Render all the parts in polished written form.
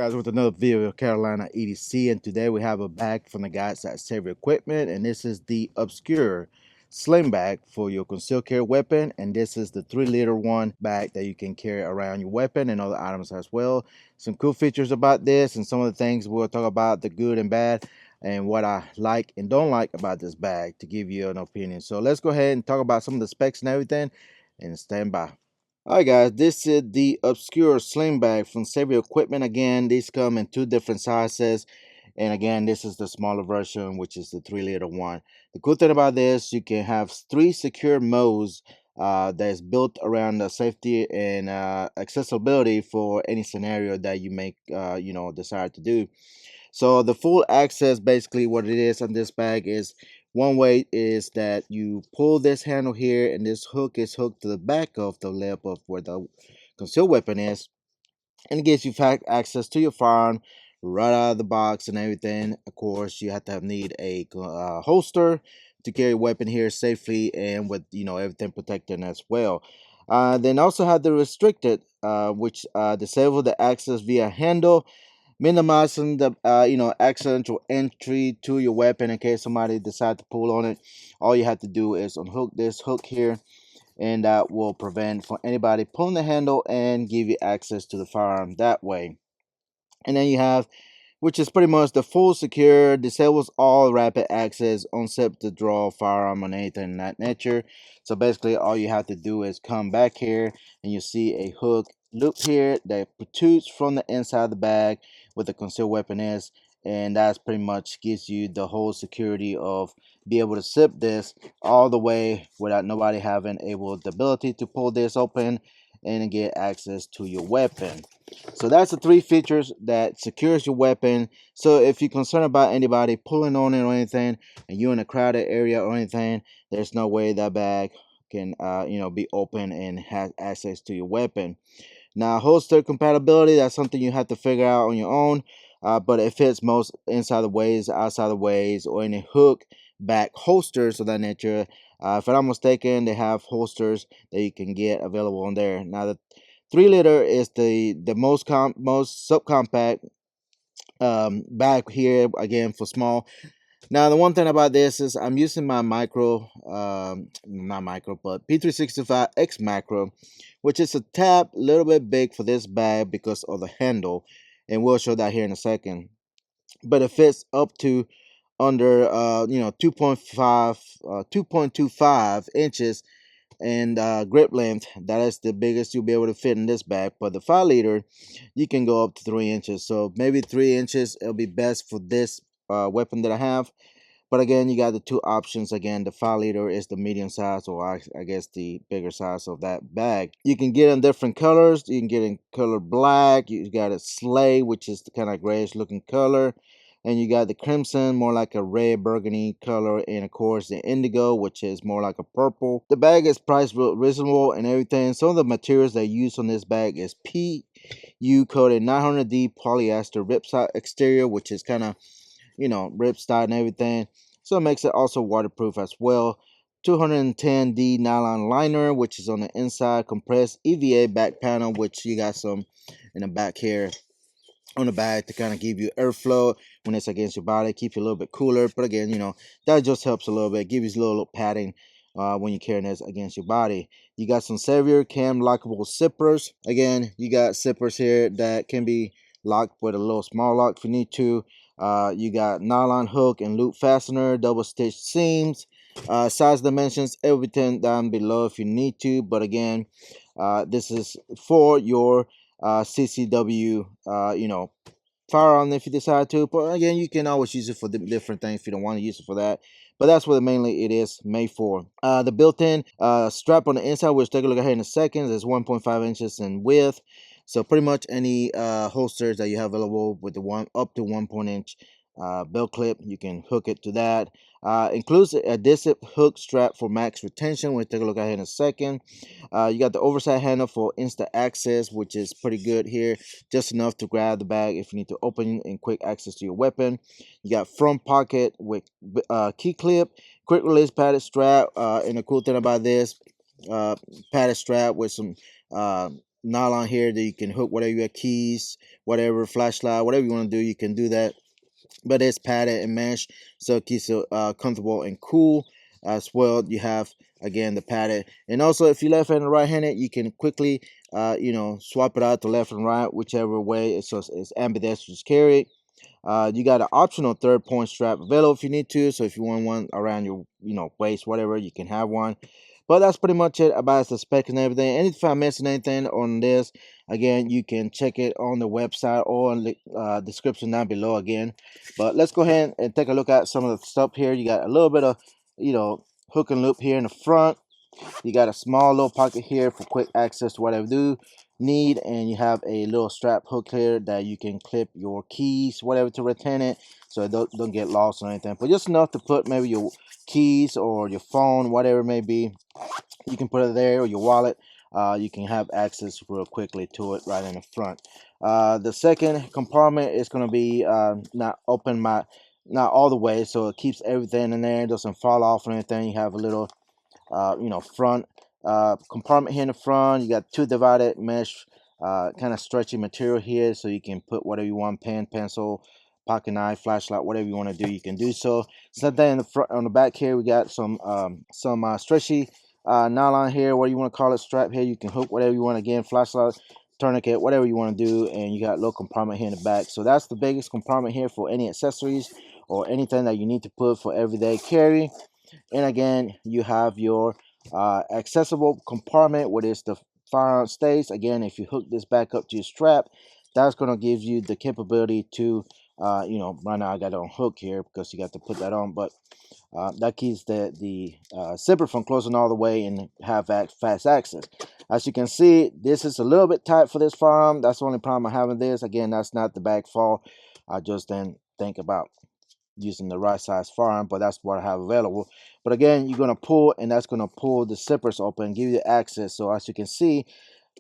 Guys, with another video of Carolina EDC, and today we have a bag from the guys at CCW Equipment, and this is the Obscura Sling bag for your concealed carry weapon, and this is the 3-liter one bag that you can carry around your weapon and other items as well. Some cool features about this, and some of the things we'll talk about, the good and bad, and what I like and don't like about this bag to give you an opinion. So let's go ahead and talk about some of the specs and everything, and stand by. Alright guys, this is the Obscura Sling bag from CCW Equipment. Again, these come in 2 different sizes, and again, this is the smaller version, which is the 3-liter one. The cool thing about this, you can have 3 secure modes that's built around the safety and accessibility for any scenario that you may desire to do. So the full access, basically what it is on this bag is, one way is that you pull this handle here, and this hook is hooked to the back of the lip of where the concealed weapon is, and it gives you access to your firearm right out of the box and everything. Of course, you have to need a holster to carry a weapon here safely and with everything protected as well. Then also have the restricted, which disable the access via handle, minimizing the accidental entry to your weapon in case somebody decides to pull on it. All you have to do is unhook this hook here, and that will prevent from anybody pulling the handle and give you access to the firearm that way. And then you have, which is pretty much the full secure, disables all rapid access, unzip the draw firearm on anything in that nature. So basically all you have to do is come back here, and you see a hook loop here that protrudes from the inside of the bag where the concealed weapon is, and that's pretty much gives you the whole security of be able to zip this all the way without nobody having the ability to pull this open and get access to your weapon. So that's the 3 features that secures your weapon. So if you're concerned about anybody pulling on it or anything, and you're in a crowded area or anything, there's no way that bag can be open and have access to your weapon. Now, holster compatibility, that's something you have to figure out on your own, but it fits most inside the ways, outside the ways, or any hook back holsters of that nature. If I'm not mistaken, they have holsters that you can get available on there. Now, the 3-liter is the most subcompact bag here, again, for small. Now, the one thing about this is I'm using my micro, not micro, but P365X macro, which is a tad little bit big for this bag because of the handle, and we'll show that here in a second. But it fits up to under 2.25 inches and grip length. That is the biggest you'll be able to fit in this bag. But the 5-liter, you can go up to 3 inches. So maybe 3 inches, it'll be best for this weapon that I have. But again, you got the 2 options. Again, the 5-liter is the medium size, or I guess the bigger size of that bag. You can get in different colors. You can get in color black. You got a slay, which is the kind of grayish looking color. And you got the crimson, more like a red burgundy color, and of course the indigo, which is more like a purple. The bag is priced reasonable and everything. Some of the materials they use on this bag is PU coated 900D polyester ripstop exterior, which is kind of ripstop and everything, so it makes it also waterproof as well. 210D nylon liner, which is on the inside. Compressed EVA back panel, which you got some in the back here on the bag to kind of give you airflow when it's against your body, keep you a little bit cooler. But again, that just helps a little bit, give you a little padding when you're carrying this against your body. You got some CCW KAM lockable zippers. Again, you got zippers here that can be locked with a little small lock if you need to. You got nylon hook and loop fastener, double stitch seams, size dimensions, everything down below if you need to. But again, this is for your CCW firearm if you decide to. But again, you can always use it for different things if you don't want to use it for that. But that's what mainly it is made for. The built-in strap on the inside, which take a look at here in a second, is 1.5 inches in width. So pretty much any holsters that you have available with the up to 1.inch belt clip, you can hook it to that. Includes an adhesive hook strap for max retention. We'll take a look at it in a second. You got the oversized handle for instant access, which is pretty good here, just enough to grab the bag if you need to open and quick access to your weapon. You got front pocket with key clip, quick release padded strap, and the cool thing about this padded strap with some nylon here that you can hook whatever your keys, whatever, flashlight, whatever you want to do, you can do that. But it's padded and mesh, so it keeps it comfortable and cool as well. You have, again, the padded, and also if you're left-handed or right-handed, you can quickly you know, swap it out to left and right, whichever way. It's ambidextrous carry. You got an optional 3rd-point strap available if you need to. So if you want one around your, you know, waist, whatever, you can have one. But that's pretty much it about the specs and everything. And if I'm missing anything on this, again, you can check it on the website or in the description down below again. But let's go ahead and take a look at some of the stuff here. You got a little bit of, you know, hook and loop here in the front. You got a small little pocket here for quick access to whatever you need, and you have a little strap hook here that you can clip your keys, whatever, to retain it, so it don't get lost or anything. But just enough to put maybe your keys or your phone, whatever it may be, you can put it there, or your wallet. You can have access real quickly to it right in the front. The second compartment is going to be not all the way, so it keeps everything in there. It doesn't fall off or anything. You have a little you know, front compartment here in the front. You got 2 divided mesh kind of stretchy material here, so you can put whatever you want, pen, pencil, pocket knife, flashlight, whatever you want to do, you can do so. Same thing in the front. On the back here, we got some stretchy nylon here, what you want to call it, strap here. You can hook whatever you want, again, flashlight, tourniquet, whatever you want to do. And you got a little compartment here in the back. So that's the biggest compartment here for any accessories or anything that you need to put for everyday carry. And again, you have your accessible compartment where it's the firearm stays. Again, if you hook this back up to your strap, that's going to give you the capability to you know, right now I got it on hook here because you got to put that on, but that keeps the zipper from closing all the way and have fast access. As you can see, this is a little bit tight for this firearm. That's the only problem I have with this. Again, that's not the bag fault. I just didn't think about using the right size firearm, but that's what I have available. But again, you're going to pull, and that's going to pull the zippers open, give you access. So as you can see,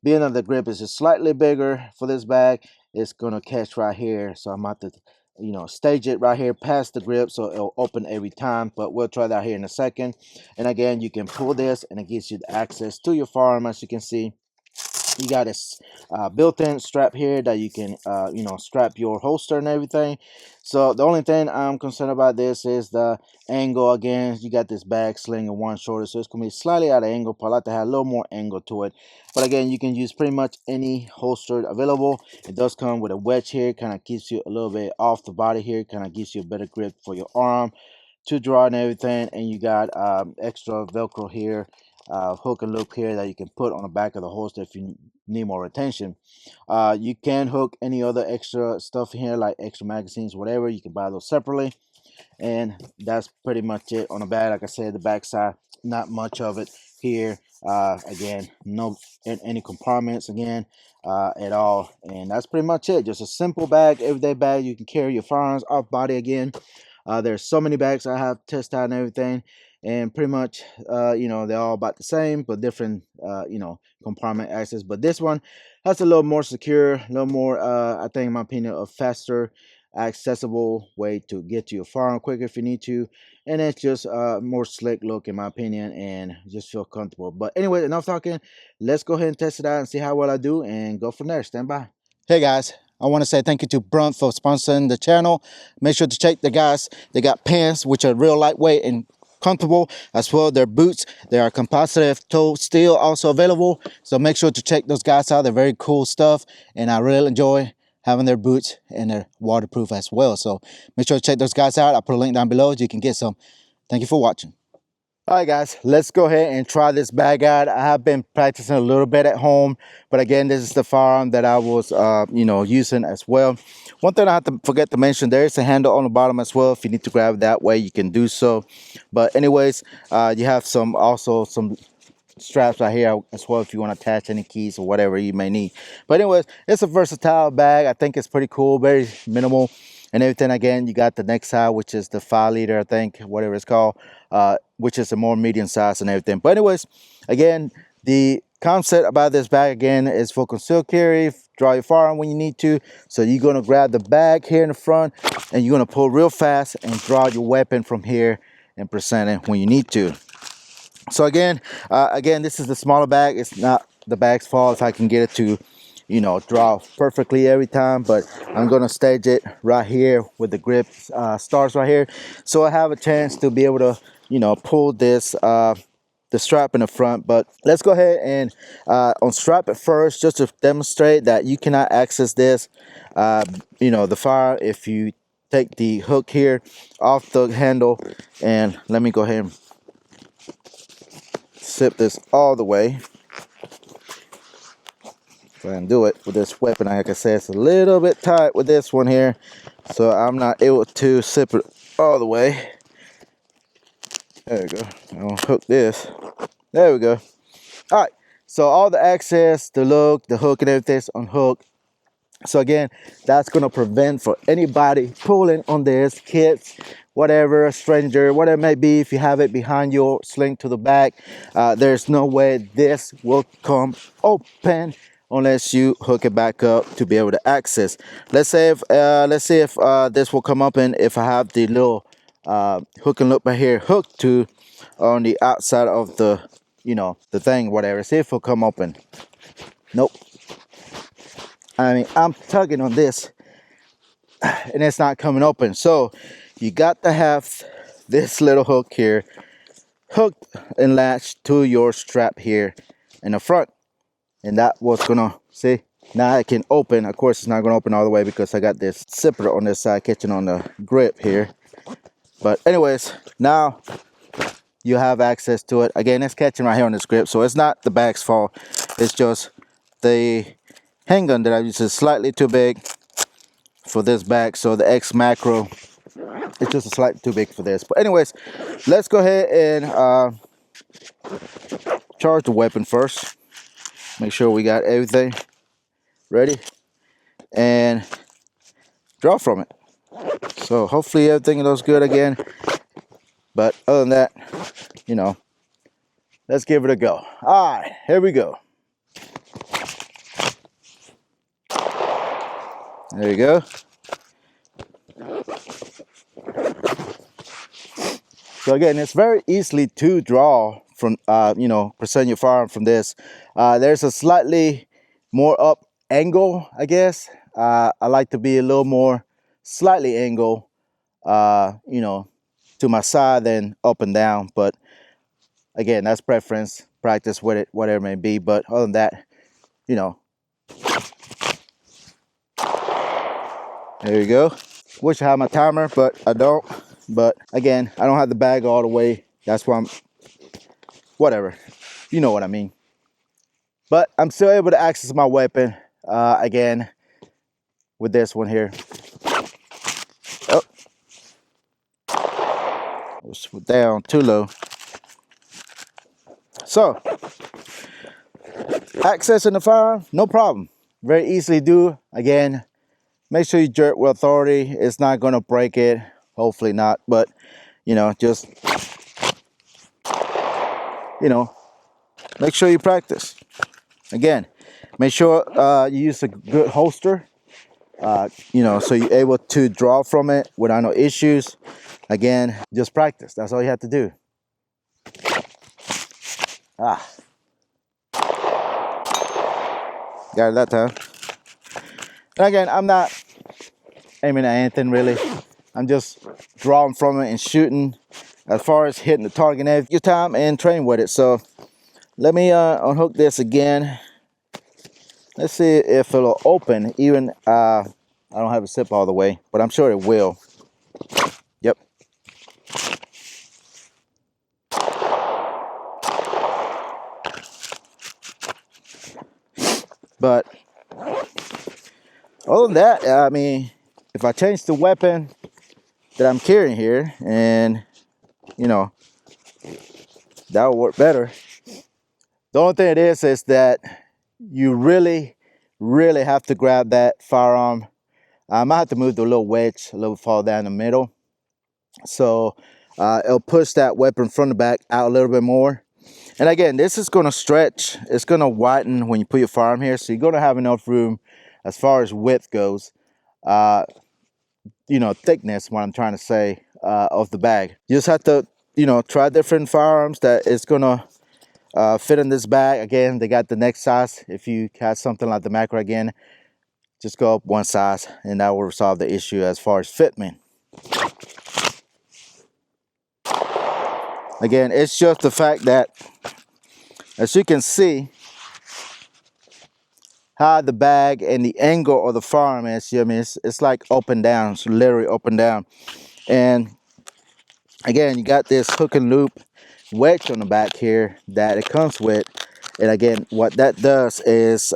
being that the grip is just slightly bigger for this bag, it's going to catch right here. So I'm about to, you know, stage it right here past the grip so it'll open every time. But we'll try that here in a second. And again, you can pull this and it gives you the access to your firearm. As you can see, you got a built-in strap here that you can you know, strap your holster and everything. So the only thing I'm concerned about this is the angle. Again, you got this bag sling in one shoulder, so it's gonna be slightly out of angle, but I like to have a little more angle to it. But again, you can use pretty much any holster available. It does come with a wedge here, kind of keeps you a little bit off the body here, kind of gives you a better grip for your arm to draw and everything. And you got extra velcro here, hook and loop here that you can put on the back of the holster if you need more retention. You can hook any other extra stuff here, like extra magazines, whatever. You can buy those separately. And that's pretty much it on the back. Like I said, the back side, not much of it here. Again, no any compartments again at all. And that's pretty much it. Just a simple bag, everyday bag. You can carry your firearms off body. Again, there's so many bags I have tested out and everything, and pretty much you know, they're all about the same, but different you know, compartment access. But this one has a little more secure, a little more I think, in my opinion, a faster accessible way to get to your firearm quicker if you need to. And it's just more slick look, in my opinion, and just feel comfortable. But anyway, enough talking. Let's go ahead and test it out and see how well I do, and go from there. Stand by. Hey guys, I want to say thank you to Brunt for sponsoring the channel. Make sure to check the guys. They got pants which are real lightweight and comfortable, as well their boots. They are composite toe steel also available, so make sure to check those guys out. They're very cool stuff, and I really enjoy having their boots, and they're waterproof as well. So make sure to check those guys out. I'll put a link down below so you can get some. Thank you for watching. All right guys, let's go ahead and try this bag out. I have been practicing a little bit at home, but again, this is the firearm that I was you know, using as well. One thing I have to forget to mention, there is a handle on the bottom as well. If you need to grab it that way, you can do so. But anyways, you have also some straps right here as well if you want to attach any keys or whatever you may need. But anyways, it's a versatile bag. I think it's pretty cool, very minimal and everything. Again, you got the next side, which is the 5 liter, I think, whatever it's called, which is a more medium size and everything. But anyways, again, the concept about this bag again is for concealed carry. Draw your firearm when you need to. So you're going to grab the bag here in the front, and you're going to pull real fast and draw your weapon from here and present it when you need to. So again, this is the smaller bag. It's not the bags fall, if I can get it to, you know, draw perfectly every time. But I'm gonna stage it right here with the grip stars right here, so I have a chance to be able to, you know, pull this the strap in the front. But let's go ahead and unstrap it first, just to demonstrate that you cannot access this, you know, the fire, if you take the hook here off the handle. And let me go ahead and zip this all the way. Try and do it with this weapon. Like I said, it's a little bit tight with this one here, so I'm not able to zip it all the way. There we go. I'll hook this. There we go. All right, so all the access, the look, the hook and everything's unhooked. So again, that's going to prevent for anybody pulling on this, kids, whatever, a stranger, whatever it may be. If you have it behind your sling to the back, there's no way this will come open unless you hook it back up to be able to access. Let's see if this will come open if I have the little hook and loop right here hooked to on the outside of the, you know, the thing, whatever. See if it'll come open. Nope. I mean, I'm tugging on this and it's not coming open. So you got to have this little hook here hooked and latched to your strap here in the front. And that was gonna, see, now it can open. Of course, it's not gonna open all the way because I got this zipper on this side catching on the grip here. But anyways, now you have access to it. Again, it's catching right here on this grip, so it's not the bag's fault. It's just the handgun that I use is slightly too big for this bag, so the X macro is just slightly too big for this. But anyways, let's go ahead and charge the weapon first. Make sure we got everything ready and draw from it. So hopefully everything looks good again. But other than that, you know, let's give it a go. All right, here we go. There you go. So again, it's very easily to draw from, you know, present your firearm from this. There's a slightly more up angle, I guess. I like to be a little more slightly angle, you know, to my side than up and down. But again, that's preference, practice with it, whatever it may be. But other than that, you know, there you go. Wish I had my timer, but I don't. But again, I don't have the bag all the way. That's why I'm, whatever. You know what I mean. But I'm still able to access my weapon, again, with this one here. Oh. It's down too low. So, accessing the firearm, no problem. Very easily do. Again, make sure you jerk with authority. It's not going to break it. Hopefully not. But, you know, just, you know, make sure you practice. Again, make sure you use a good holster, you know, so you're able to draw from it without no issues. Again, just practice. That's all you have to do. Ah. Got it that time. And again, I'm not aiming at anything really. I'm just drawing from it and shooting as far as hitting the target every time and train with it. So let me unhook this again. Let's see if it'll open. Even I don't have a zip all the way, but I'm sure it will. Yep. But other than that, I mean, if I change the weapon that I'm carrying here, and you know, that will work better. The only thing it is that you really have to grab that firearm. I might have to move the little wedge a little far down the middle, so it'll push that weapon from the back out a little bit more. And again, this is going to stretch. It's going to widen when you put your firearm here, so you're going to have enough room as far as width goes. You know, thickness, what I'm trying to say, of the bag. You just have to, you know, try different firearms that it's going to fit in this bag. Again, they got the next size. If you got something like the macro, again, just go up one size and that will resolve the issue as far as fitment. Again, it's just the fact that, as you can see, how the bag and the angle of the firearm is, I mean, it's like up and down. It's literally up and down. And again, you got this hook and loop wedge on the back here that it comes with. And again, what that does is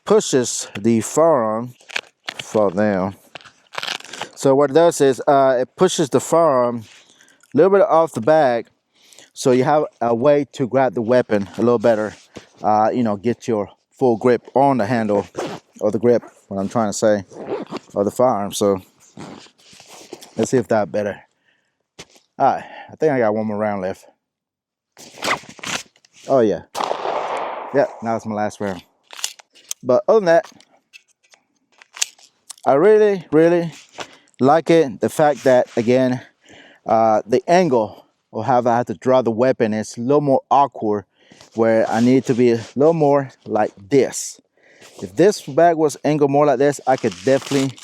pushes the firearm, fall down. So what it does is it pushes the firearm a little bit off the bag, so you have a way to grab the weapon a little better. You know, get your full grip on the handle, or the grip, what I'm trying to say, of the firearm. So let's see if that's better. All right, I think I got one more round left. Oh yeah, now it's my last round. But other than that, I really like it. The fact that, again, the angle or how I have to draw the weapon is a little more awkward, where I need to be a little more like this. If this bag was angled more like this, I could definitely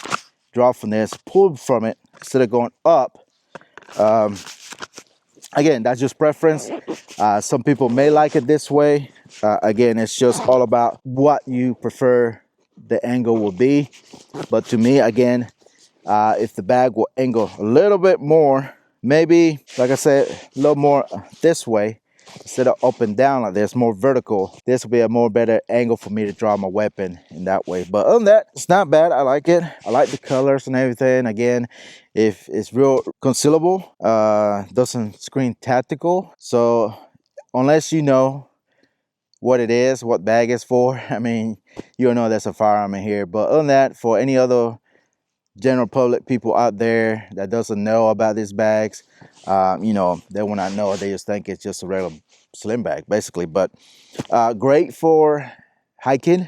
draw from this, pull from it instead of going up. Again, that's just preference. Some people may like it this way. Again, it's just all about what you prefer the angle will be. But to me, again, if the bag will angle a little bit more, maybe, like I said, a little more this way, instead of up and down like this, more vertical, this will be a more better angle for me to draw my weapon in that way. But other than that, it's not bad. I like it. I like the colors and everything. Again, if it's real concealable, doesn't scream tactical. So unless you know what it is, what bag is for, I mean, you'll know there's a firearm in here. But other than that, for any other general public people out there that doesn't know about these bags, you know, they will not know. They just think it's just a regular slim bag, basically. But great for hiking,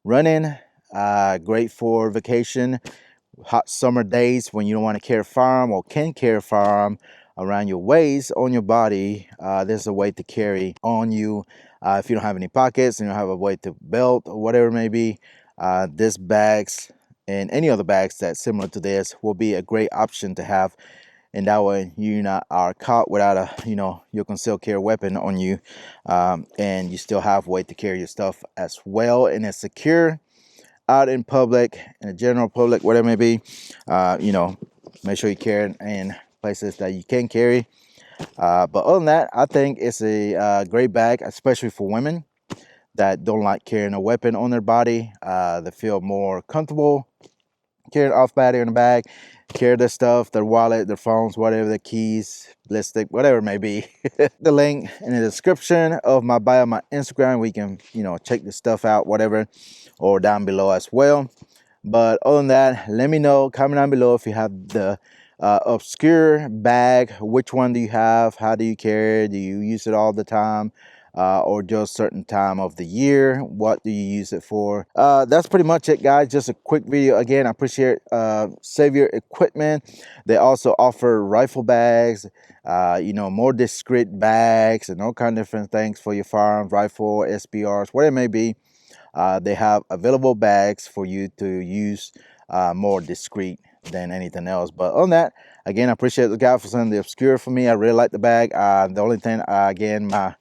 running, great for vacation, hot summer days when you don't want to carry a firearm or can carry a firearm around your waist, on your body. There's a way to carry on you. If you don't have any pockets and you don't have a way to belt or whatever it may be, this bags and any other bags that's similar to this will be a great option to have. And that way you not are caught without a, you know, your concealed carry weapon on you, and you still have a way to carry your stuff as well, and it's secure out in public, in the general public, whatever it may be. You know, make sure you carry it in places that you can carry. But other than that, I think it's a great bag, especially for women that don't like carrying a weapon on their body. They feel more comfortable carrying off body in the bag, carry their stuff, their wallet, their phones, whatever, their keys, ballistic, whatever it may be. The link in the description of my bio, my Instagram, we can, you know, check this stuff out, whatever, or down below as well. But other than that, let me know, comment down below if you have the Obscura bag. Which one do you have? How do you carry it? Do you use it all the time? Or just certain time of the year? What do you use it for? That's pretty much it, guys. Just a quick video. Again, I appreciate Savior Equipment. They also offer rifle bags, you know, more discreet bags and all kind of different things for your firearms, rifle, SBRs, whatever it may be. They have available bags for you to use, more discreet than anything else. But on that, again, I appreciate the guy for sending the Obscura for me. I really like the bag. The only thing, again, my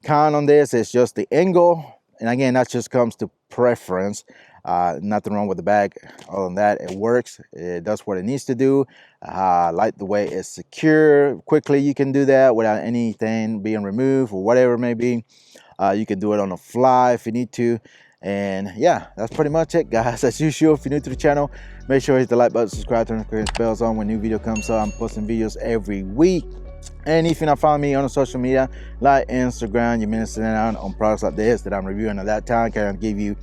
con on this is just the angle, and again, that just comes to preference. Nothing wrong with the bag. Other than that, it works. It does what it needs to do. I like the way it's secure. Quickly you can do that without anything being removed or whatever it may be. You can do it on the fly if you need to. And yeah, that's pretty much it, guys. As usual, if you're new to the channel, make sure you hit the like button, subscribe, turn the bells on when new video comes up. I'm posting videos every week. And if you're not following me on social media like Instagram, you're missing out on products like this that I'm reviewing at that time. Can give you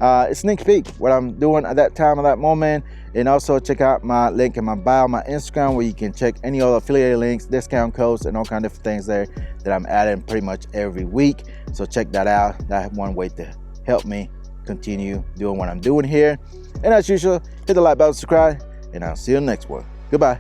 a sneak peek what I'm doing at that time, at that moment. And also check out my link in my bio, my Instagram, where you can check any other affiliate links, discount codes, and all kinds of things there that I'm adding pretty much every week. So check that out. That's one way to help me continue doing what I'm doing here. And as usual, hit the like button, subscribe, and I'll see you in the next one. Goodbye.